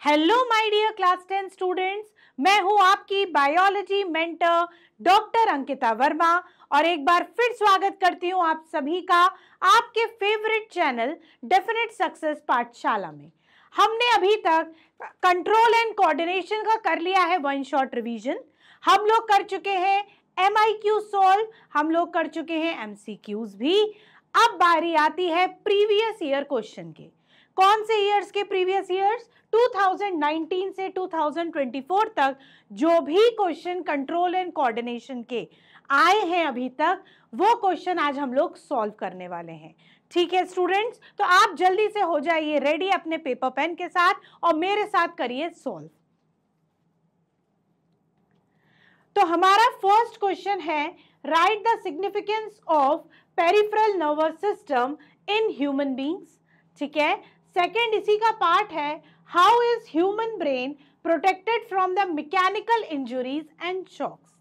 Hello my dear class 10 students, मैं हूं आपकी biology mentor doctor Ankita Verma और एक बार फिर स्वागत करती हूं आप सभी का आपके फेवरेट चैनल डेफिनेट सक्सेस पाठशाला में। हमने अभी तक कंट्रोल एंड कोऑर्डिनेशन का कर लिया है वन शॉट रिवीजन। हम लोग कर चुके हैं MIQ सॉल्व, हम लोग कर चुके हैं MCQs भी। अब बारी आती है प्रीवियस ईयर क्वेश्चन के। कौन से ईयर्स के प्रीवियस ईयर्स? 2019 से 2024 तक जो भी क्वेश्चन कंट्रोल एंड कोऑर्डिनेशन के आए हैं अभी तक, वो क्वेश्चन आज हम लोग सॉल्व करने वाले हैं। ठीक है स्टूडेंट्स, तो आप जल्दी से हो जाइए रेडी अपने पेपर पेन के साथ और मेरे साथ करिए सॉल्व। तो हमारा फर्स्ट क्वेश्चन है, write the significance of peripheral nervous system in human beings. ठीक है, सेकेंड इसी का पार्ट है, how is human brain protected from the mechanical injuries and shocks.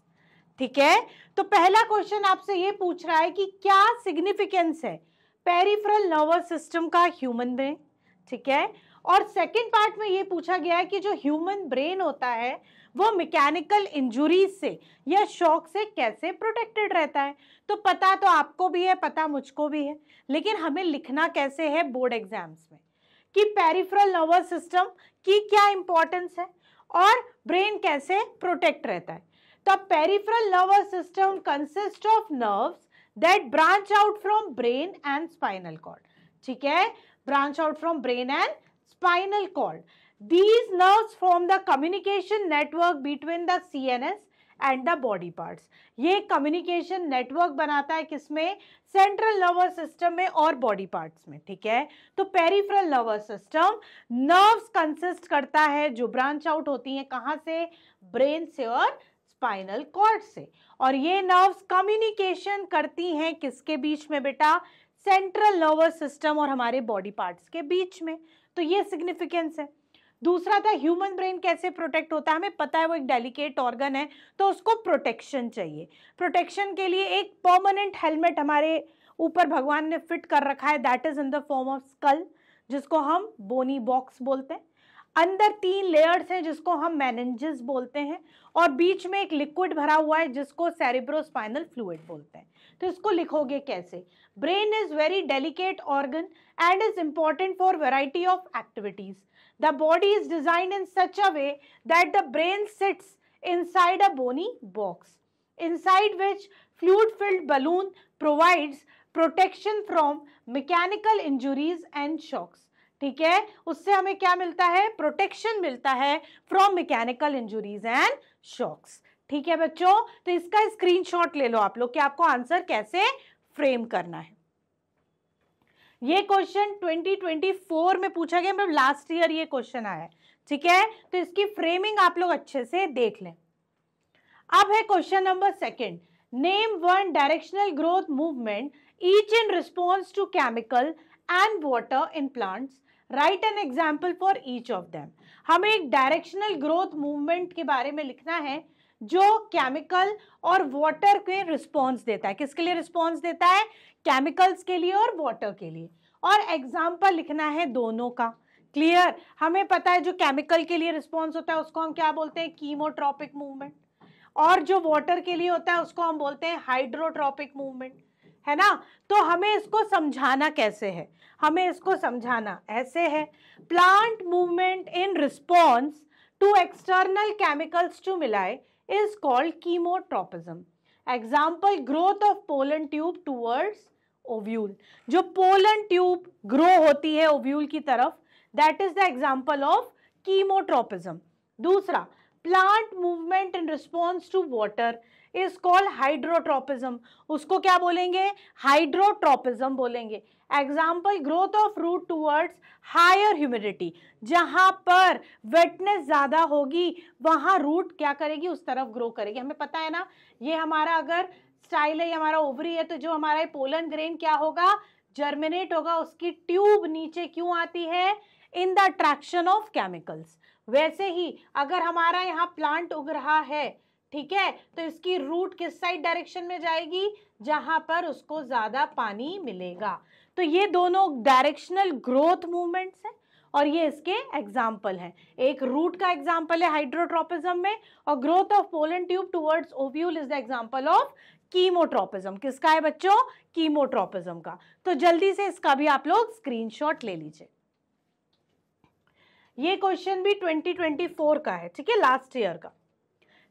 ठीक है, तो पहला क्वेश्चन आपसे ये पूछ रहा है कि क्या सिग्निफिकेंस है पेरिफेरल नर्वस सिस्टम का ह्यूमन ब्रेन। ठीक है, और सेकेंड पार्ट में ये पूछा गया है कि जो ह्यूमन ब्रेन होता है वो मैकेनिकल इंजुरीज से या शॉक से कैसे प्रोटेक्टेड रहता है। तो पता तो आपको भी है, पता मुझको भी है, लेकिन हमें लिखना कैसे है बोर्ड एग्जाम्स में कि पेरिफेरल नर्वस सिस्टम की क्या इंपॉर्टेंस है और ब्रेन कैसे प्रोटेक्ट रहता है। तो peripheral nervous system consist of nerves that branch out from brain and spinal cord. ठीक है, branch out from brain and spinal cord. These nerves form the communication network between the CNS and the body parts. ये communication network बनाता है किसमें? Central nervous system में और body parts में। ठीक है, तो peripheral nervous system nerves consist करता है जो ब्रांच आउट होती हैं कहाँ से? ब्रेन से और स्पाइनल कॉर्ड से। और ये नर्व्स कम्युनिकेशन करती हैं किसके बीच में बेटा? सेंट्रल नर्वस सिस्टम और हमारे बॉडी पार्ट्स के बीच में। तो ये सिग्निफिकेंस है। दूसरा था ह्यूमन ब्रेन कैसे प्रोटेक्ट होता है। हमें पता है वो एक डेलिकेट ऑर्गन है, तो उसको प्रोटेक्शन चाहिए। प्रोटेक्शन के लिए एक परमानेंट हेलमेट हमारे ऊपर भगवान ने फिट कर रखा है, that is in the form of skull, जिसको हम बोनी बॉक्स बोलते हैं। अंदर 3 लेयर्स हैं जिसको हम मेनिंजेस बोलते हैं, और बीच में एक लिक्विड भरा हुआ है जिसको सेरेब्रोस्पाइनल फ्लूइड बोलते हैं। तो इसको लिखोगे कैसे? Brain is very delicate organ and is important for variety of activities. The body is designed in such a way that the brain sits inside a bony box, inside which fluid-filled balloon provides protection from mechanical injuries and shocks. ठीक है, उससे हमें क्या मिलता है? Protection मिलता है from mechanical injuries and shocks. ठीक है बच्चों, तो इसका स्क्रीनशॉट ले लो आप लोग कि आपको आंसर कैसे फ्रेम करना है। ये क्वेश्चन 2024 में पूछा गया, मतलब लास्ट ईयर ये क्वेश्चन आया है। ठीक है, तो इसकी फ्रेमिंग आप लोग अच्छे से देख लें। अब है question number 2, name one directional growth movement each in response to chemical and water in plants, write an example for each of them. हमें एक डायरेक्शनल ग्रोथ मूवमेंट के बारे में लिखना है जो केमिकल और वाटर के रिस्पॉन्स देता है। किसके लिए रिस्पॉन्स देता है? केमिकल्स के लिए और वाटर के लिए। और एग्जाम्पल लिखना है दोनों का। क्लियर? हमें पता है जो केमिकल के लिए रिस्पॉन्स होता है उसको हम क्या बोलते हैं? कीमोट्रॉपिक मूवमेंट, और जो वाटर के लिए होता है उसको हम बोलते हैं हाइड्रोट्रॉपिक मूवमेंट, है ना। तो हमें इसको समझाना कैसे है? हमें इसको समझाना ऐसे है, plant movement in response to external chemical stimuli is called chemotropism. Example, growth of pollen tube towards ovule. जो pollen tube grow होती है ovule की तरफ, that is the example of chemotropism. दूसरा, plant movement in response to water is called hydrotropism. उसको क्या बोलेंगे? Hydrotropism बोलेंगे। Example, growth of root towards higher humidity, जहां पर वेटनेस ज्यादा होगी वहां रूट क्या करेगी? उस तरफ ग्रो करेगी। हमें पता है ना, ये हमारा अगर स्टाइल है, हमारा ओवरी है, तो जो हमारा पोलन ग्रेन क्या होगा? जर्मिनेट होगा। उसकी ट्यूब नीचे क्यों आती है? In the attraction of chemicals. वैसे ही अगर हमारा यहाँ प्लांट उग रहा है, ठीक है, तो इसकी रूट किस साइड डायरेक्शन में जाएगी? जहां पर उसको ज्यादा पानी मिलेगा। तो ये दोनों डायरेक्शनल ग्रोथ मूवमेंट्स हैं और ये इसके एग्जाम्पल हैं। एक रूट का एग्जाम्पल है हाइड्रोट्रोपिज्म में, और growth of pollen tube towards ovule is the example of chemotropism. किसका है बच्चों? कीमोट्रोपिज्म का। तो जल्दी से इसका भी आप लोग स्क्रीनशॉट ले लीजिए। ये क्वेश्चन भी 2024 का है, ठीक है, लास्ट ईयर का।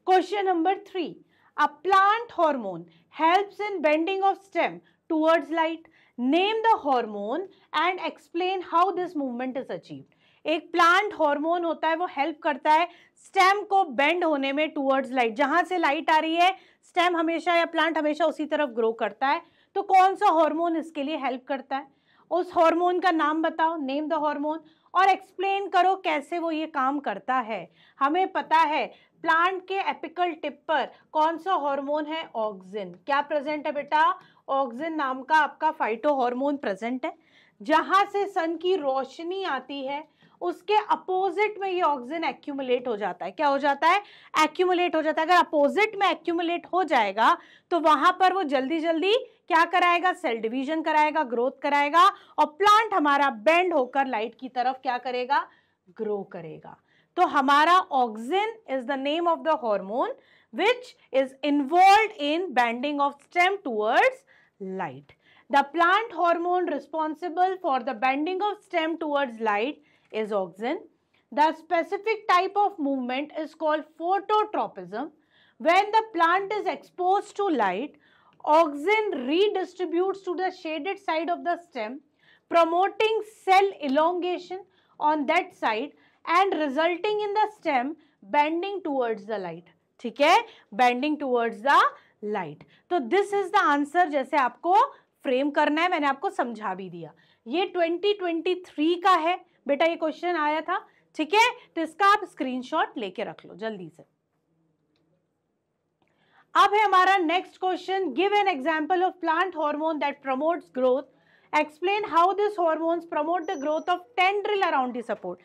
Question number 3, a plant hormone helps in bending of stem towards light, name the hormone and explain how this movement is achieved. एक प्लांट हार्मोन होता है, वो हेल्प करता है स्टेम को बेंड होने में टुवर्ड्स लाइट। जहां से लाइट आ रही है स्टेम हमेशा या प्लांट हमेशा उसी तरफ ग्रो करता है। तो कौन सा हार्मोन इसके लिए हेल्प करता है? उस हार्मोन का नाम बताओ, नेम द हार्मोन, और एक्सप्लेन करो कैसे वो ये काम करता है। हमें पता है प्लांट के एपिकल टिप पर कौन सा हार्मोन है? ऑक्सिन। क्या प्रेजेंट है बेटा? ऑक्सिन नाम का आपका फाइटो हार्मोन प्रेजेंट है। जहां से सन की रोशनी आती है उसके अपोजिट में ये ऑक्सिन एक्यूमुलेट हो जाता है। क्या हो जाता है? एक्यूमुलेट हो जाता है। अगर अपोजिट में एक्यूमुलेट हो जाएगा तो वहां पर वो जल्दी जल्दी क्या कराएगा? सेल डिवीजन कराएगा, ग्रोथ कराएगा, और प्लांट हमारा बेंड होकर लाइट की तरफ क्या करेगा? ग्रो करेगा। तो हमारा auxin is the name of the hormone which is involved in bending of stem towards light. The plant hormone responsible for the bending of stem towards light is auxin. The specific type of movement is called phototropism. When the plant is exposed to light, auxin redistributes to the shaded side of the stem, promoting cell elongation on that side and resulting in the stem bending towards the light. ठीक है, bending towards the light. तो this is the answer. जैसे आपको frame करना है, मैंने आपको समझा भी दिया। ये 2023 का है बेटा, ये क्वेश्चन आया था, ठीक है। तो इसका आप स्क्रीनशॉट लेके रख लो जल्दी से। अब है हमारा next question, give an example of plant hormone that promotes growth, explain how this hormones promote the growth of tendril around the support.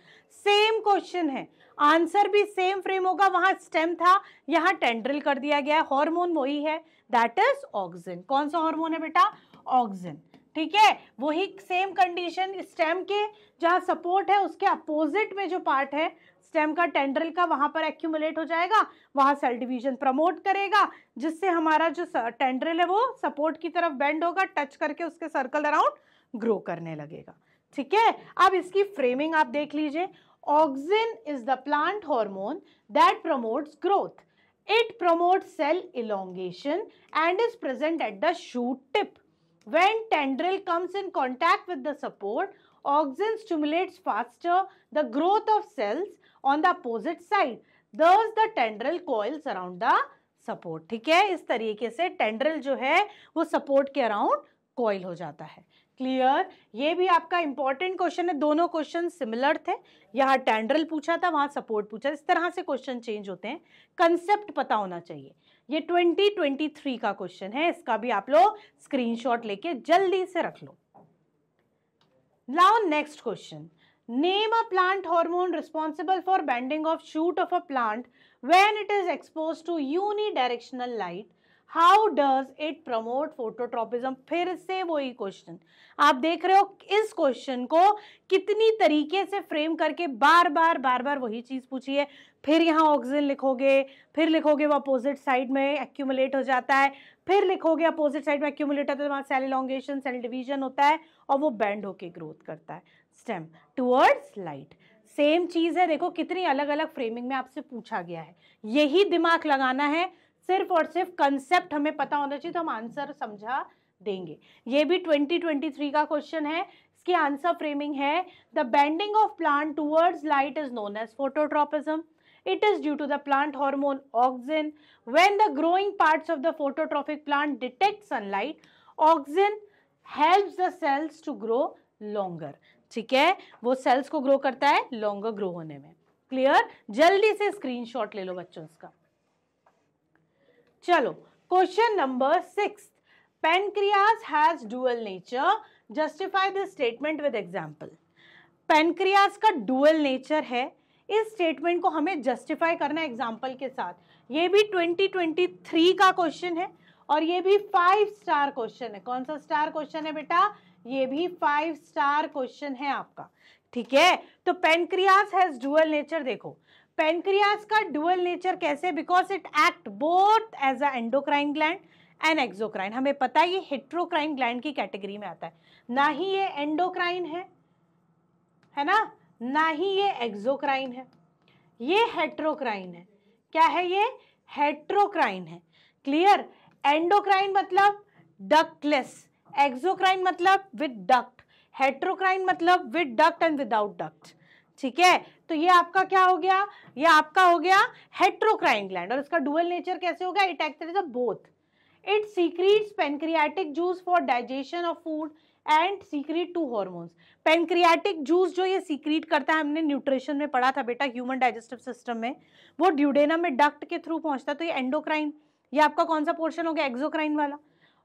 Same question है, आंसर भी सेम फ्रेम होगा। वहां स्टेम था, यहाँ टेंड्रिल कर दिया गया। हार्मोन वही है, दैट इज ऑक्सिन। कौन सा हार्मोन है बेटा? ऑक्सिन, ठीक है। वही सेम कंडीशन, स्टेम के जहां सपोर्ट है उसके अपोजिट में जो पार्ट है स्टेम का, टेंड्रिल का, वहां पर एक्यूमुलेट हो जाएगा, वहां सेल डिवीजन प्रमोट करेगा, जिससे हमारा जो टेंड्रिल है वो सपोर्ट की तरफ बेंड होगा, टच करके उसके सर्कल अराउंड ग्रो करने लगेगा, ठीक है। अब इसकी फ्रेमिंग आप देख लीजिए। Auxin is the plant hormone that promotes growth. It promotes cell elongation and is present at the shoot tip. When tendril comes in contact with the support, auxin stimulates faster the growth of cells on the opposite side. Thus, the tendril coils around the support. ठीक है, इस तरीके से tendril जो है वो support के around coil हो जाता है। क्लियर? ये भी आपका इंपॉर्टेंट क्वेश्चन है, दोनों क्वेश्चन सिमिलर थे। यहाँ टेंड्रिल पूछा था, वहां सपोर्ट पूछा। इस तरह से क्वेश्चन चेंज होते हैं, कंसेप्ट पता होना चाहिए। ये 2023 का क्वेश्चन है, इसका भी आप लोग स्क्रीनशॉट लेके जल्दी से रख लो। Now next question, name a plant hormone responsible for bending of shoot of a plant when it is exposed to unidirectional light. How does it promote phototropism. फिर से वही क्वेश्चन आप देख रहे हो। इस क्वेश्चन को कितनी तरीके से फ्रेम करके बार बार वही चीज पूछी है। फिर यहाँ ऑक्सिन लिखोगे, फिर लिखोगे वो अपोजिट साइड में एक्यूमुलेट हो जाता है, फिर लिखोगे अपोजिट साइड में एक्यूमुलेट होता है, वहाँ सेल इलोंगेशन, सेल डिवीजन होता है, और वो बेंड होके ग्रोथ करता है स्टेम टुवर्ड्स लाइट। सेम चीज है, देखो कितनी अलग अलग फ्रेमिंग में आपसे पूछा गया है। यही दिमाग लगाना है, सिर्फ और सिर्फ कंसेप्ट हमें पता होना चाहिए तो हम आंसर समझा देंगे। ये भी 2023 का क्वेश्चन है। इसकी आंसर फ्रेमिंग है, the bending of plant towards light is known as phototropism. It is due to the plant hormone auxin. When the growing parts of the phototrophic plant detect sunlight, auxin helps the cells to grow longer. ठीक है, वो sales को grow करता है longer grow होने में। Clear? जल्दी से स्क्रीनशॉट ले लो बच्चों इसका। चलो question number 6, pancreas has dual nature, justify this statement with example. Pancreas का डुअल नेचर है, इस स्टेटमेंट को हमें जस्टिफाई करना है एग्जांपल के साथ। ये भी 2023 का क्वेश्चन है और ये भी 5 स्टार क्वेश्चन है। कौन सा स्टार क्वेश्चन है बेटा? ये भी 5 स्टार क्वेश्चन है आपका। ठीक है, तो पेनक्रियास हैज डुअल नेचर। देखो पेनक्रियास का डुअल नेचर कैसे, because it act both as a endocrine gland and exocrine. हमें पता है ये हेट्रोक्राइन ग्लैंड की कैटेगरी में आता है, ना ही ये एंडोक्राइन है ना ही ये एक्सोक्राइन है, ये हेट्रोक्राइन है। क्या है ये? हेट्रोक्राइन है। क्लियर? एंडोक्राइन मतलब डक्टलेस, एक्सोक्राइन मतलब विद डक्ट, हेट्रोक्राइन मतलब with duct and without duct. ठीक है, तो ये आपका क्या हो गया? ये आपका हो गया हेट्रोक्राइन ग्लैंड। और इसका डुअल नेचर कैसे होगा? It acts as a both, it secretes pancreatic juice for digestion of food and secrete two hormones. Pancreatic juice जो ये सीक्रेट करता है, हमने न्यूट्रिशन में पढ़ा था बेटा ह्यूमन डाइजेस्टिव सिस्टम में, वो ड्यूडेनम में डक्ट के थ्रू पहुंचता है। तो ये एंडोक्राइन, ये आपका कौन सा पोर्शन हो गया? एक्सोक्राइन वाला।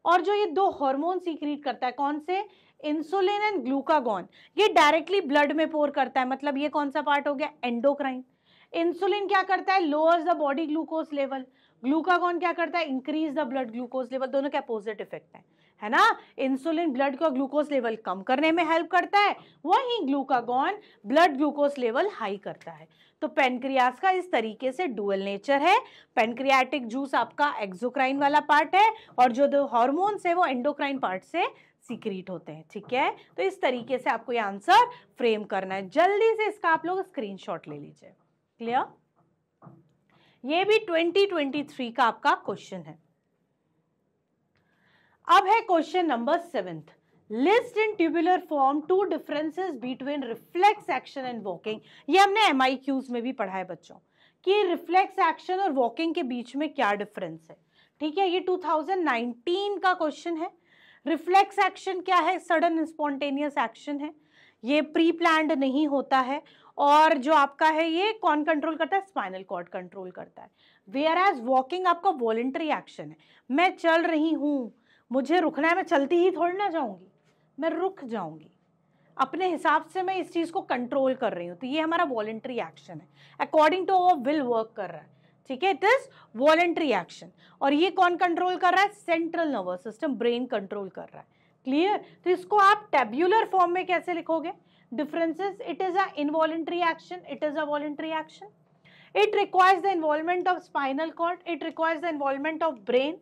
और जो ये दो हार्मोन सीक्रेट करता है, कौन से? इंसुलिन एंड ग्लूकागॉन, ये डायरेक्टली ब्लड में पोर करता है, मतलब ये कौन सा पार्ट हो गया? एंडोक्राइन। इंसुलिन क्या करता है? Lowers the body glucose level. Glucagon क्या करता है? Increase the blood glucose level. दोनों के अपोजिट इफेक्ट है ना? इंसुलिन ब्लड का ग्लूकोज लेवल कम करने में हेल्प करता है, वहीं glucagon blood glucose level high करता है। तो पेनक्रियास का इस तरीके से डुअल नेचर है। पेनक्रियाटिक जूस आपका एक्सोक्राइन वाला पार्ट है, और जो दो हार्मोन्स है वो एंडोक्राइन पार्ट से सीक्रेट होते हैं। ठीक है, तो इस तरीके से आपको ये आंसर फ्रेम करना है। जल्दी से इसका आप लोग स्क्रीनशॉट ले लीजिए। क्लियर? ये भी 2023 का आपका क्वेश्चन है। अब है question number 7th, list in tubular form two differences between reflex action and walking. ये हमने MIQs में भी पढ़ा है बच्चों कि रिफ्लेक्स एक्शन और वॉकिंग के बीच में क्या डिफरेंस है। ठीक है, ये 2019 का क्वेश्चन है। रिफ्लेक्स एक्शन क्या है? सडन स्पॉन्टेनियस एक्शन है, ये प्री प्लान्ड नहीं होता है। और जो आपका है ये कौन कंट्रोल करता है? स्पाइनल कॉर्ड कंट्रोल करता है। वेयर एज वॉकिंग आपका वॉलेंटरी एक्शन है, मैं चल रही हूं, मुझे रुकना है, मैं चलती ही थोड़ी ना जाऊंगी, मैं रुक जाऊंगी, अपने हिसाब से मैं इस चीज को कंट्रोल कर रही हूं। तो ये हमारा वॉलेंटरी एक्शन है, according to our will work कर रहा है। ठीक है, इट इज वॉलेंटरी एक्शन। और ये कौन कंट्रोल कर रहा है? Central nervous system, brain control कर रहा है। क्लियर? तो इसको आप टेब्यूलर फॉर्म में कैसे लिखोगे? Differences, it is a involuntary action, it is a voluntary action, it requires the involvement of spinal cord, it requires the involvement of brain,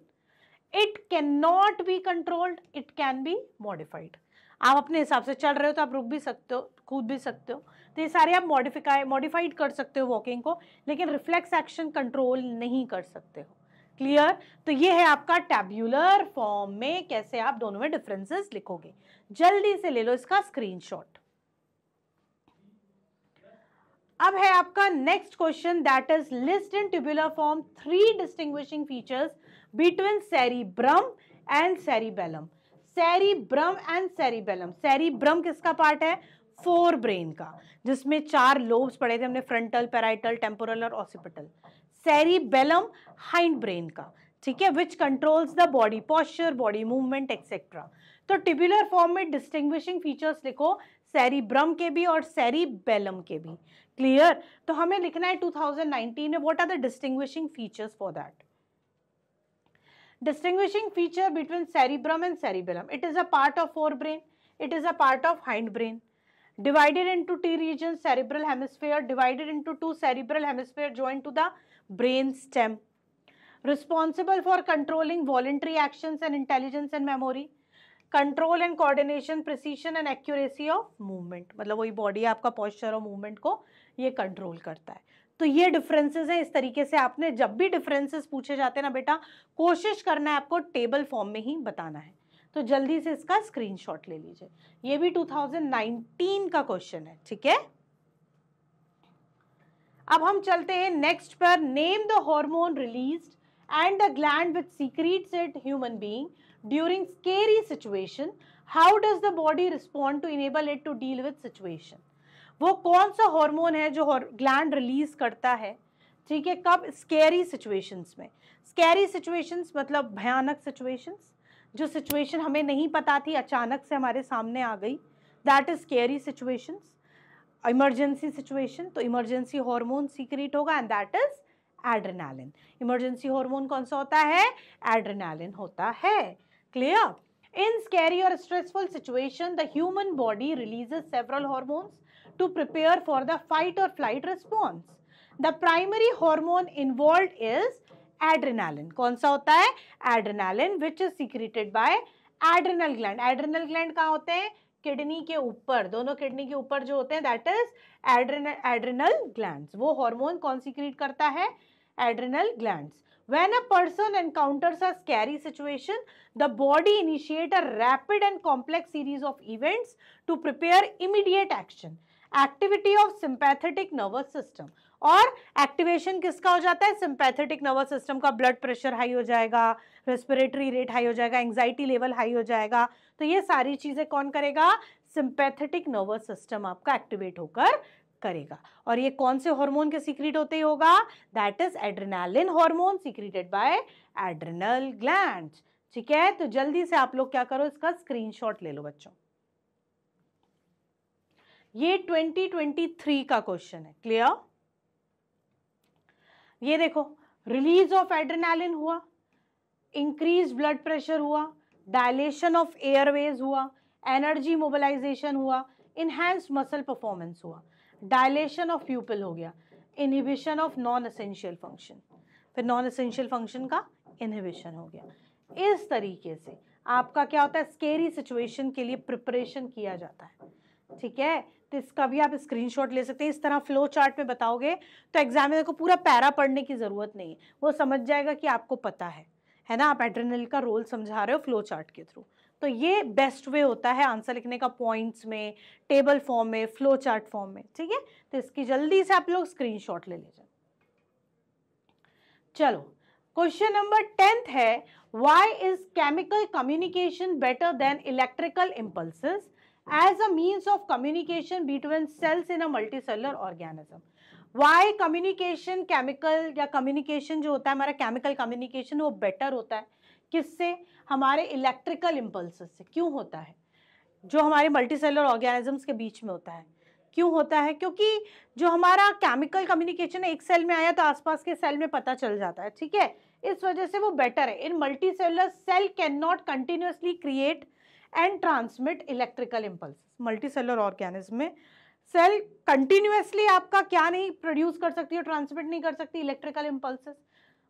it cannot be controlled, it can be modified। आप अपने हिसाब से चल रहे हो तो आप रुक भी सकते हो, कूद भी सकते हो, तो ये सारे आप मॉडिफाइड कर सकते हो वॉकिंग को, लेकिन रिफ्लेक्स एक्शन कंट्रोल नहीं कर सकते हो। क्लियर? तो ये है आपका टैब्यूलर फॉर्म में कैसे आप दोनों में डिफरेंसेस लिखोगे। जल्दी से ले लो इसका स्क्रीनशॉट। अब है आपका next question, that is list in tubular form 3 distinguishing features between cerebrum and cerebellum. Cerebrum and cerebellum, cerebrum किसका पार्ट है? फोर ब्रेन का, जिसमें 4 लोब्स पढ़े थे हमने, फ्रंटल, पैराइटल, टेम्पोरल और ऑसिपिटल। सेरिबेलम हाइंड ब्रेन का, ठीक है, विच controls the body posture, body movement etcetera. तो ट्यूबुलर फॉर्म में डिस्टिंग्विशिंग फीचर्स लिखो सेरिब्रम के भी और सेरिबेलम के भी। क्लियर? तो हमें लिखना है 2019 में what are the distinguishing features for that. Distinguishing feature between cerebrum and cerebellum, it is a part of forebrain, it is a part of hindbrain, divided into 2 regions, cerebral hemisphere divided into 2 cerebral hemisphere joined to the brain stem, responsible for controlling voluntary actions and intelligence and memory, control and coordination, precision and accuracy of movement। मतलब वही body आपका posture और movement को ये control करता है। तो ये डिफरेंसेस हैं। इस तरीके से आपने जब भी डिफरेंसेस पूछे जाते हैं ना बेटा, कोशिश करना है आपको टेबल फॉर्म में ही बताना है। तो जल्दी से इसका स्क्रीनशॉट ले लीजिए। ये भी 2019 का क्वेश्चन है। ठीक है, अब हम चलते हैं नेक्स्ट पर। Name the hormone released and the gland which secretes it human being during scary situation, how does the body respond to enable it to deal with situation. वो कौन सा हार्मोन है जो ग्लैंड रिलीज करता है, ठीक है, कब? स्कैरी सिचुएशंस में। स्कैरी सिचुएशंस मतलब भयानक सिचुएशंस, जो सिचुएशन हमें नहीं पता थी, अचानक से हमारे सामने आ गई, that is scary situations. Emergency situation, तो इमरजेंसी हार्मोन सीक्रेट होगा and that is adrenaline. Emergency hormone कौन सा होता है? एड्रेनालिन होता है। Clear? In scary or stressful situation, the human body releases several hormones to prepare for the fight or flight response. The primary hormone involved is adrenaline. कौन सा होता है? Adrenaline, which is secreted by adrenal gland. Adrenal gland कहाँ होते हैं? Kidney के ऊपर, दोनों किडनी के ऊपर जो होते हैं, that is adrenal glands. वो हार्मोन कौन सीक्रेट करता है? Adrenal glands. When a person encounters a scary situation, the body initiates a rapid and complex series of events to prepare immediate action. Activity of sympathetic nervous system. और activation किसका हो जाता है? Sympathetic nervous system का. Blood pressure high हो जाएगा, respiratory rate high हो जाएगा, एंजाइटी लेवल हाई हो जाएगा. तो ये सारी चीजें कौन करेगा? सिंपैथेटिक नर्वस सिस्टम आपका एक्टिवेट होकर करेगा. और ये कौन से हार्मोन के सीक्रेट होते ही होगा? That is adrenaline hormone secreted by adrenal glands. ठीक है, तो जल्दी से आप लोग क्या करो, इसका स्क्रीनशॉट ले लो बच्चों. ये 2023 का क्वेश्चन है. क्लियर? ये देखो, रिलीज ऑफ एड्रेनालिन हुआ, इंक्रीज ब्लड प्रेशर हुआ, डायलेशन ऑफ एयरवेज हुआ, एनर्जी मोबिलाइजेशन हुआ, इनहैंस मसल परफॉर्मेंस हुआ, डायलेशन ऑफ प्यूपिल हो गया, inhibition of non essential function, फिर नॉन एसेंशियल फंक्शन का इनहिबिशन हो गया. इस तरीके से आपका क्या होता है? स्केरी सिचुएशन के लिए प्रिपरेशन किया जाता है. ठीक है, तो इसका भी आप स्क्रीनशॉट ले सकते हैं. इस तरह फ्लो चार्ट में बताओगे तो एग्जामिनर को पूरा पैरा पढ़ने की जरूरत नहीं है, वो समझ जाएगा कि आपको पता है ना, आप एड्रेनल का रोल समझा रहे हो फ्लो चार्ट के थ्रू. तो ये बेस्ट वे होता है आंसर लिखने का, पॉइंट्स में, टेबल फॉर्म में, फ्लो चार्ट फॉर्म में. ठीक है, तो इसकी जल्दी से आप लोग स्क्रीनशॉट ले लीजिए. चलो, क्वेश्चन नंबर 10 है, why is chemical communication better than electrical impulses as a means of communication between cells in a multicellular organism. Why communication, chemical या communication जो होता है हमारा chemical communication, वो better होता है किससे? हमारे electrical impulses से. क्यों होता है? जो हमारे multicellular organisms के बीच में होता है. क्यों होता है? क्योंकि जो हमारा chemical communication है, एक सेल में आया तो आसपास के सेल में पता चल जाता है. ठीक है, इस वजह से वो बेटर है. इन multicellular cell cannot continuously create and transmit electrical impulse. Multicellular organism में सेल कंटिन्यूअसली आपका क्या नहीं प्रोड्यूस कर सकती है, ट्रांसमिट नहीं कर सकती electrical impulses.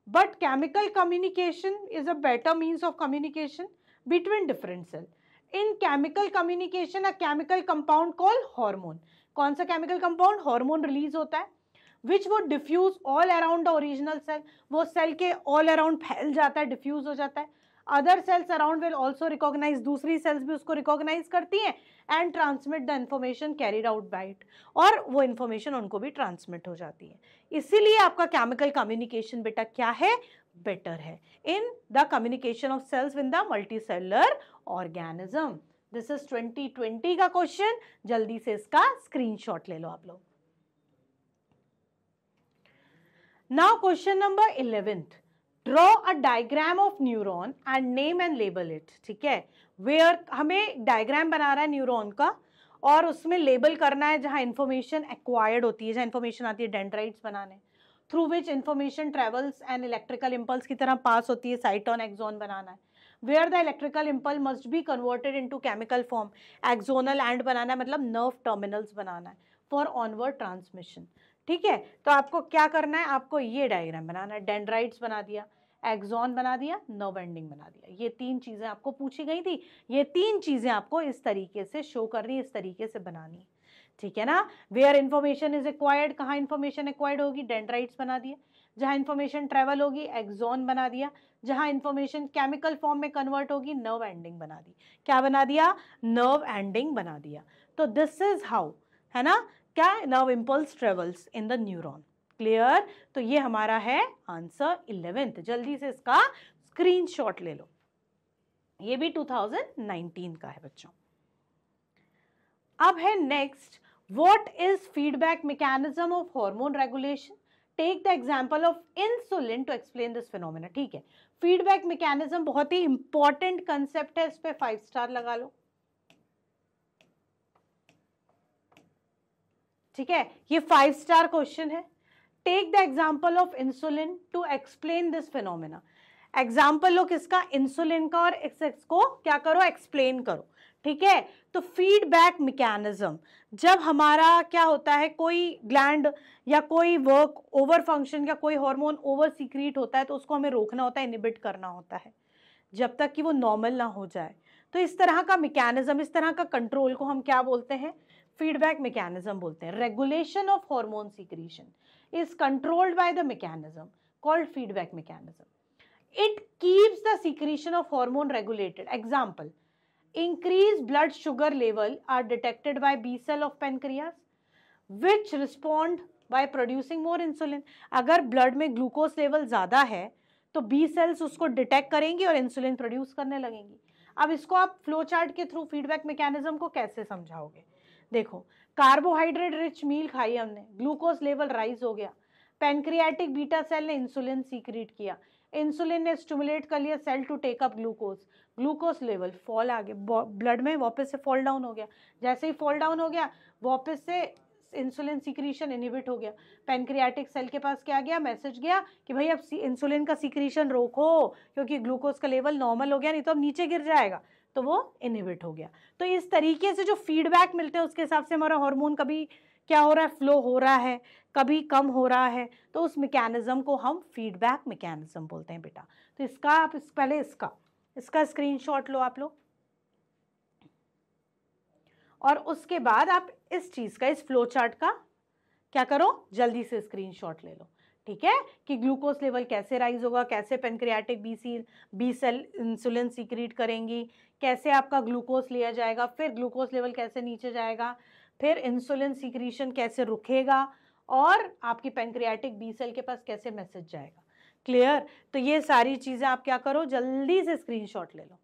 But chemical communication is a better means of communication between different cell. In chemical communication a chemical compound call hormone. कौन सा केमिकल कंपाउंड? हार्मोन रिलीज होता है, विच वो diffuse all around the original cell. वो cell के all around फैल जाता है, डिफ्यूज हो जाता है. Other cells around will also recognise, दूसरी सेल्स भी उसको रिकॉग्नाइज करती हैं and transmit the information carried out by it, और वो इंफॉर्मेशन उनको भी ट्रांसमिट हो जाती है. इसीलिए आपका केमिकल कम्युनिकेशन बेटा क्या है? बेटर है in the communication of cells with the multicellular organism. This is 2020 का क्वेश्चन. जल्दी से इसका स्क्रीनशॉट ले लो आप लोग. Now question number 11th. Draw a diagram of neuron and name and label it. ठीक है, वेयर हमें डायग्राम बना रहा है न्यूरॉन का और उसमें लेबल करना है जहां इंफॉर्मेशन एक्वायर्ड होती है, जहां इंफॉर्मेशन आती है डेंड्राइट्स बनाने, through which information travels and electrical impulse की तरह पास होती है, साइटोन एक्सॉन बनाना है. Where the electrical impulse must be converted into chemical form, axonal end बनाना है, मतलब नर्व टर्मिनल्स बनाना है फॉर ऑनवर्ड ट्रांसमिशन. ठीक है, तो आपको क्या करना है? आपको ये डायग्राम बनाना है. डेंड्राइट्स बना दिया, एक्सॉन बना दिया, नर्व एंडिंग बना दिया. ये तीन चीजें आपको पूछी गई थी. ये तीन चीजें आपको इस तरीके से शो करनी, इस तरीके से बनानी है. ठीक है ना? वेयर इंफॉर्मेशन इज एक्वायर्ड, कहाँ इंफॉर्मेशन एक्वायर्ड होगी? डेंड्राइट्स बना दिया. जहां इंफॉर्मेशन ट्रेवल होगी, एक्सॉन बना दिया. जहां इंफॉर्मेशन केमिकल फॉर्म में कन्वर्ट होगी, नर्व एंडिंग बना दी. क्या बना दिया? नर्व एंडिंग बना दिया. तो दिस इज हाउ, है ना, क्या nerve impulse travels in the neuron. Clear? तो ये हमारा है आंसर 11th. जल्दी से इसका स्क्रीनशॉट ले लो. ये भी 2019 का है बच्चों. अब है next, what is feedback mechanism of hormone regulation. Take the example of insulin to explain this phenomena. ठीक है, फीडबैक मैकेनिज्म बहुत ही इंपॉर्टेंट कंसेप्ट है, इस पे 5 स्टार लगा लो. ठीक है, ये 5 स्टार क्वेश्चन है. Take the example of insulin to explain this phenomena. Example लो किसका? इंसुलिन का, और इसको क्या करो? एक्सप्लेन करो. ठीक है। तो फीडबैक मैकेनिज्म, जब हमारा क्या होता है, कोई ग्लैंड या कोई वर्क ओवर फंक्शन या कोई हार्मोन ओवर सीक्रेट होता है तो उसको हमें रोकना होता है, इनिबिट करना होता है जब तक कि वो नॉर्मल ना हो जाए। तो इस तरह का मैकेनिज्म, इस तरह का कंट्रोल को हम क्या बोलते हैं, फीडबैक मैकेनिज्म बोलते हैं। Regulation of hormone secretion is controlled by the mechanism called feedback mechanism. It keeps the secretion of hormone regulated. Example, increased blood sugar level are detected by B cell of pancreas which respond by producing more insulin. अगर blood में glucose level ज्यादा है तो B sales उसको detect करेंगी और insulin produce करने लगेंगी. अब इसको आप फ्लो चार्ट के थ्रू फीडबैक मैकेनिज्म को कैसे समझाओगे? देखो, कार्बोहाइड्रेट रिच मील खाई हमने, ग्लूकोज लेवल राइज हो गया, पैनक्रियाटिक बीटा सेल ने इंसुलिन सीक्रेट किया, इंसुलिन ने स्टिमुलेट कर लिया cell to take up glucose, glucose level fall आ गया, ब्लड में वापस से फॉल डाउन हो गया. जैसे ही फॉल डाउन हो गया वापस से इंसुलिन सीक्रेशन इनहिबिट हो गया. पैनक्रियाटिक सेल के पास क्या गया, मैसेज गया कि भाई अब इंसुलिन का सीक्रेशन रोको क्योंकि ग्लूकोज का लेवल नॉर्मल हो गया, नहीं तो अब नीचे गिर जाएगा, तो वो इनहिबिट हो गया. तो इस तरीके से जो फीडबैक मिलते हैं उसके हिसाब से हमारा हार्मोन कभी क्या हो रहा है, फ्लो हो रहा है, कभी कम हो रहा है, तो उस मैकेनिज्म को हम फीडबैक मैकेनिज्म बोलते हैं बेटा. तो इसका आप पहले इसका स्क्रीनशॉट लो आप लोग, और उसके बाद आप इस चीज का, इस फ्लो चार्ट का क्या करो, जल्दी से स्क्रीनशॉट ले लो. ठीक है, कि ग्लूकोज लेवल कैसे राइज होगा, कैसे pancreatic B cell insulin secrete करेंगी, कैसे आपका ग्लूकोज लिया जाएगा, फिर ग्लूकोज लेवल कैसे नीचे जाएगा, फिर इंसुलिन सीक्रेशन कैसे रुकेगा, और आपकी पेनक्रियाटिक बी सेल के पास कैसे मैसेज जाएगा. क्लियर? तो ये सारी चीजें आप क्या करो, जल्दी से स्क्रीनशॉट ले लो.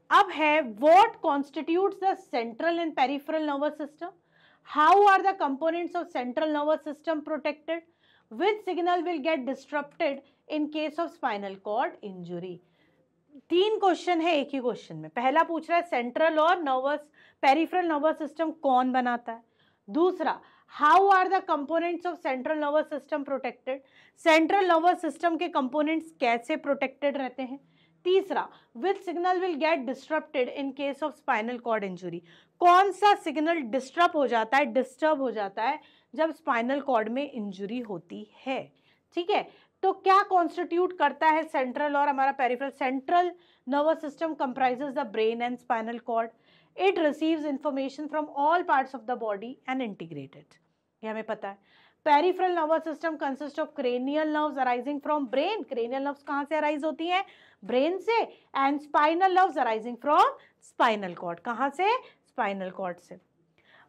अब है what constitutes the central and peripheral nervous system, how are the components of central nervous system protected, which signal will get disrupted in case of spinal cord injury. 3 question है एक ही क्वेश्चन में. पहला पूछ रहा है सेंट्रल और peripheral nervous system कौन बनाता है. दूसरा, how are the components of central nervous system protected, central nervous system के कंपोनेंट्स कैसे प्रोटेक्टेड रहते हैं. तीसरा, which signal will get disrupted in case of spinal cord injury, कौन सा सिग्नल डिस्टर्ब हो जाता है जब स्पाइनल कॉर्ड में इंजुरी होती है. ठीक है, तो क्या कॉन्स्टिट्यूट करता है सेंट्रल और हमारा peripheral. Central nervous system comprises the brain and spinal cord, it receives information from all parts of the body and integrated, ये हमें पता है. Peripheral nervous system consist of cranial nerves arising from brain, cranial nerves कहां से arise होती हैं, brain से, and spinal nerves arising from spinal cord, कहां से, स्पाइनल कॉर्ड से.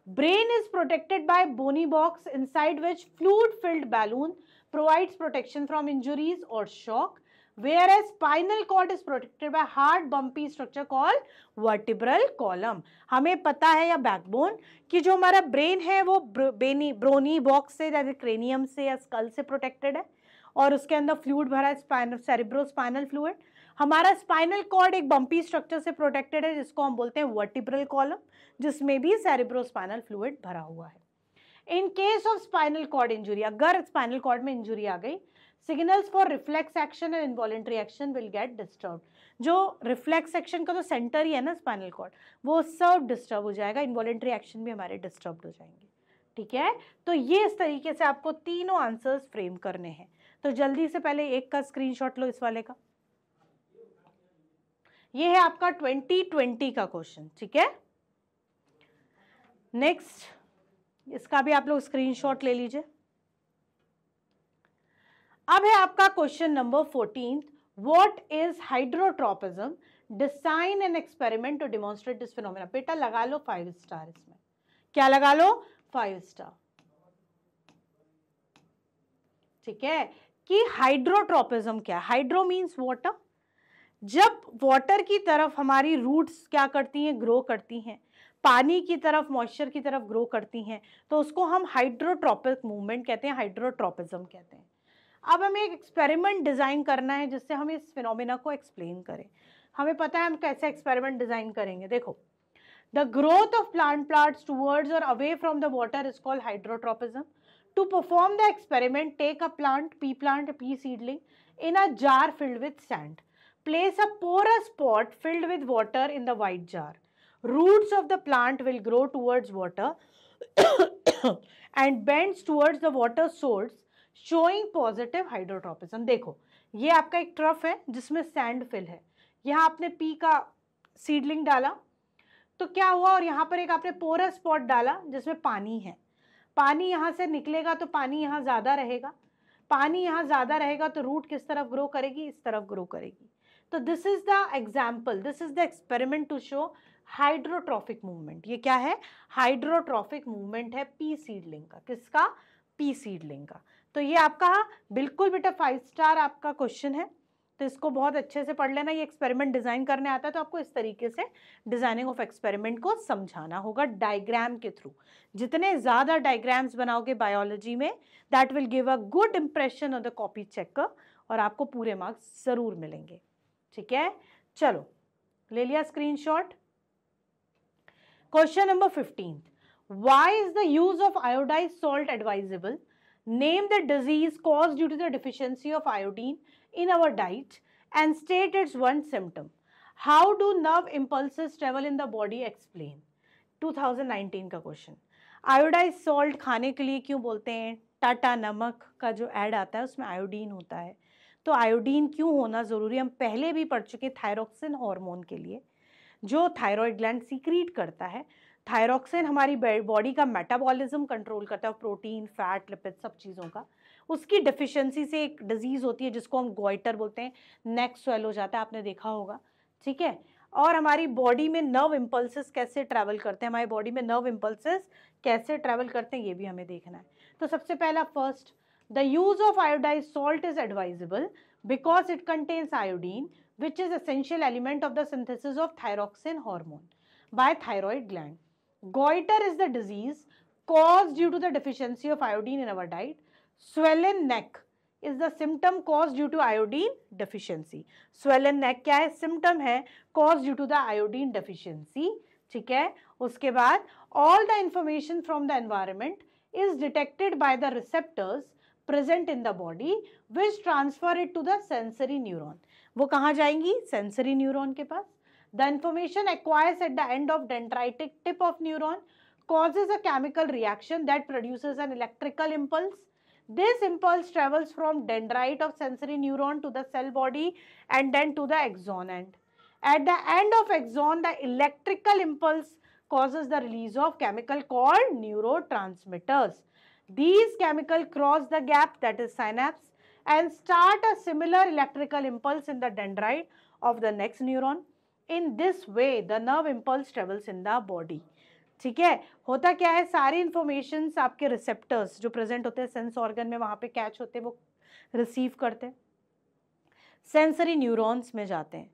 Brain is protected by bony box inside which fluid-filled balloon provides protection from injuries or shock, whereas spinal cord is protected by hard bumpy structure called vertebral column. हमें पता है या backbone कि जो हमारा brain है वो ब्रोनी बॉक्स से, जैसे क्रेनियम से या स्कल से प्रोटेक्टेड है, और उसके अंदर फ्लूइड भरा है, सेरेब्रोस्पाइनल फ्लूइड. हमारा स्पाइनल कॉर्ड एक बम्पी स्ट्रक्चर से प्रोटेक्टेड है जिसको हम बोलते हैं वर्टिब्रल कॉलम, जिसमें भी सेरेब्रोस्पाइनल फ्लूइड भरा हुआ है. In case of spinal cord injury, अगर स्पाइनल कॉर्ड में इंजुरी आ गई, signals for reflex action and involuntary action will get disturb. जो रिफ्लेक्स एक्शन का तो सेंटर ही है ना स्पाइनल कॉर्ड, वो सब डिस्टर्ब हो जाएगा, इनवॉलेंट्री एक्शन भी हमारे डिस्टर्ब हो जाएंगे. ठीक है, तो ये इस तरीके से आपको तीनों आंसर्स फ्रेम करने हैं. तो जल्दी से पहले एक का स्क्रीनशॉट लो, इस वाले का. ये है आपका 2020 का क्वेश्चन. ठीक है, नेक्स्ट, इसका भी आप लोग स्क्रीनशॉट ले लीजिए. अब है आपका question number 14. What is hydrotropism, design an experiment to demonstrate this phenomena. बेटा लगा लो 5 स्टार, इसमें क्या लगा लो, 5 स्टार. ठीक है, कि हाइड्रोट्रोपिज्म क्या है. हाइड्रो मीन्स वाटर, जब वाटर की तरफ हमारी रूट्स क्या करती हैं, ग्रो करती हैं, पानी की तरफ, मॉइस्चर की तरफ ग्रो करती हैं, तो उसको हम हाइड्रोट्रोपिक मूवमेंट कहते हैं, हाइड्रोट्रोपिज्म कहते हैं. अब हमें एक एक्सपेरिमेंट डिजाइन करना है जिससे हम इस फिनोमेना को एक्सप्लेन करें. हमें पता है हम कैसे एक्सपेरिमेंट डिजाइन करेंगे. देखो, the growth of plant parts towards or away from the water is called hydrotropism. To perform the experiment, take a pea plant, pea seedling in a jar filled with sand. Place a porous pot filled with water in the white jar. Roots of the plant will grow towards water and bends towards the water source, showing positive hydrotropism. देखो ये आपका एक trough है जिसमें sand fill है, यहाँ आपने P का सीडलिंग डाला तो क्या हुआ, और यहाँ पर एक आपने पोरस पॉट डाला जिसमें पानी है, पानी यहाँ से निकलेगा तो पानी यहाँ ज़्यादा रहेगा, पानी यहाँ ज़्यादा रहेगा तो रूट किस तरफ ग्रो करेगी, इस तरफ ग्रो करेगी। तो this is the example, this is the experiment to show hydrotropic movement. ये क्या है, हाइड्रोट्रॉफिक मूवमेंट है पी सीडलिंग का। किसका, पी सीडलिंग का। तो ये आपका बिल्कुल बेटा 5 स्टार आपका क्वेश्चन है, तो इसको बहुत अच्छे से पढ़ लेना। ये एक्सपेरिमेंट डिजाइन करने आता है तो आपको इस तरीके से डिजाइनिंग ऑफ एक्सपेरिमेंट को समझाना होगा डायग्राम के थ्रू। जितने ज्यादा डायग्राम्स बनाओगे बायोलॉजी में, that will give a good impression on the copy checker, और आपको पूरे मार्क्स जरूर मिलेंगे। ठीक है, चलो ले लिया screenshot. Question number 15, why is the use of iodized salt advisable? Name the disease caused due to the deficiency of iodine in our diet and state its one symptom. How do nerve impulses travel in the body? Explain. 2019 का question. Iodise salt खाने के लिए क्यों बोलते हैं? टाटा नमक का जो ऐड आता है उसमें आयोडीन होता है, तो आयोडीन क्यों होना ज़रूरी, हम पहले भी पढ़ चुके। थायरोक्सिन हार्मोन के लिए जो थायराइड ग्लैंड सीक्रीट करता है, थायरोक्सिन हमारी बॉडी का मेटाबॉलिज्म कंट्रोल करता है, प्रोटीन, फैट, लिपिड सब चीज़ों का। उसकी डेफिशिएंसी से एक डिजीज़ होती है जिसको हम गॉइटर बोलते हैं, नेक स्वेल हो जाता है, आपने देखा होगा। ठीक है, और हमारी बॉडी में नर्व इम्पल्सेस कैसे ट्रैवल करते हैं, हमारी बॉडी में नर्व इम्पल्सेस कैसे ट्रैवल करते हैं, ये भी हमें देखना है। तो सबसे पहला first, the use of iodized salt is advisable because it contains iodine which is essential element of the synthesis of thyroxine hormone by thyroid gland. Goiter is the disease caused due to the deficiency of iodine in our diet. Swollen neck is the symptom caused due to iodine deficiency. Swollen neck क्या है, symptom है caused due to the iodine deficiency. ठीक है, उसके बाद all the information from the environment is detected by the receptors present in the body which transfer it to the sensory neuron. वो कहाँ जाएंगी, sensory neuron के पास। The information acquired at the end of dendritic tip of neuron causes a chemical reaction that produces an electrical impulse. This impulse travels from dendrite of sensory neuron to the cell body and then to the axon end. At the end of axon, the electrical impulse causes the release of chemical called neurotransmitters. These chemicals cross the gap, that is synapse, and start a similar electrical impulse in the dendrite of the next neuron. In this way, the nerve impulse travels in the body. ठीक है, होता क्या है, सारी information आपके receptors जो present होते हैं सेंस ऑर्गन में, वहां पे कैच होते हैं, वो रिसीव करते हैं, सेंसरी न्यूरॉन्स में जाते हैं।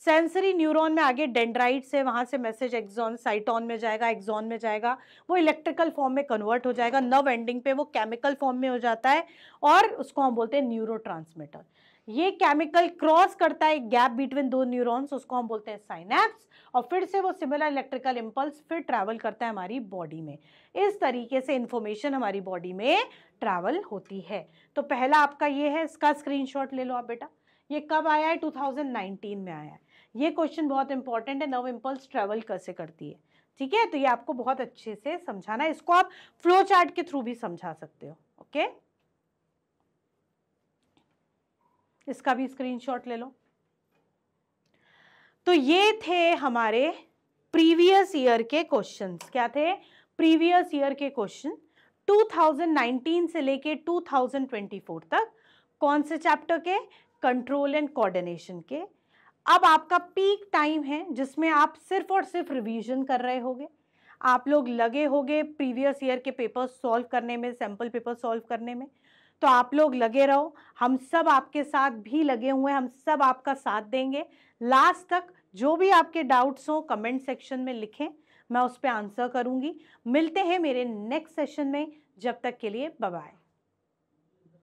सेंसरी न्यूरॉन में आगे डेंड्राइट से वहां से मैसेज एक्सॉन साइटॉन में जाएगा, एक्सॉन में जाएगा, वो इलेक्ट्रिकल फॉर्म में कन्वर्ट हो जाएगा, नर्व एंडिंग पे वो केमिकल फॉर्म में हो जाता है और उसको हम बोलते हैं न्यूरोट्रांसमीटर। ये केमिकल क्रॉस करता है गैप बिटवीन दो न्यूरॉन्स, उसको हम बोलते हैं साइनेप्स, और फिर से वो सिमिलर इलेक्ट्रिकल इंपल्स फिर ट्रैवल करता है हमारी बॉडी में। इस तरीके से इंफॉर्मेशन हमारी बॉडी में ट्रैवल होती है। तो पहला आपका ये है, इसका स्क्रीनशॉट ले लो आप बेटा। ये कब आया है, 2019 में आया है। ये क्वेश्चन बहुत इंपॉर्टेंट है, नर्व इंपल्स ट्रैवल कैसे करती है। ठीक है, तो ये आपको बहुत अच्छे से समझाना है, इसको आप फ्लो चार्ट के थ्रू भी समझा सकते हो। ओके, इसका भी स्क्रीनशॉट ले लो। तो ये थे हमारे प्रीवियस ईयर के क्वेश्चंस। क्या थे, प्रीवियस ईयर के क्वेश्चन 2019 से लेके 2024 तक। कौन से चैप्टर के, कंट्रोल एंड कोऑर्डिनेशन के। अब आपका पीक टाइम है जिसमें आप सिर्फ और सिर्फ रिवीजन कर रहे होगे, आप लोग लगे होगे प्रीवियस ईयर के पेपर सॉल्व करने में, सैंपल पेपर सॉल्व करने में। तो आप लोग लगे रहो, हम सब आपके साथ भी लगे हुए हैं, हम सब आपका साथ देंगे लास्ट तक। जो भी आपके डाउट्स हो कमेंट सेक्शन में लिखें, मैं उस पर आंसर करूंगी। मिलते हैं मेरे नेक्स्ट सेशन में, जब तक के लिए बाय बाय।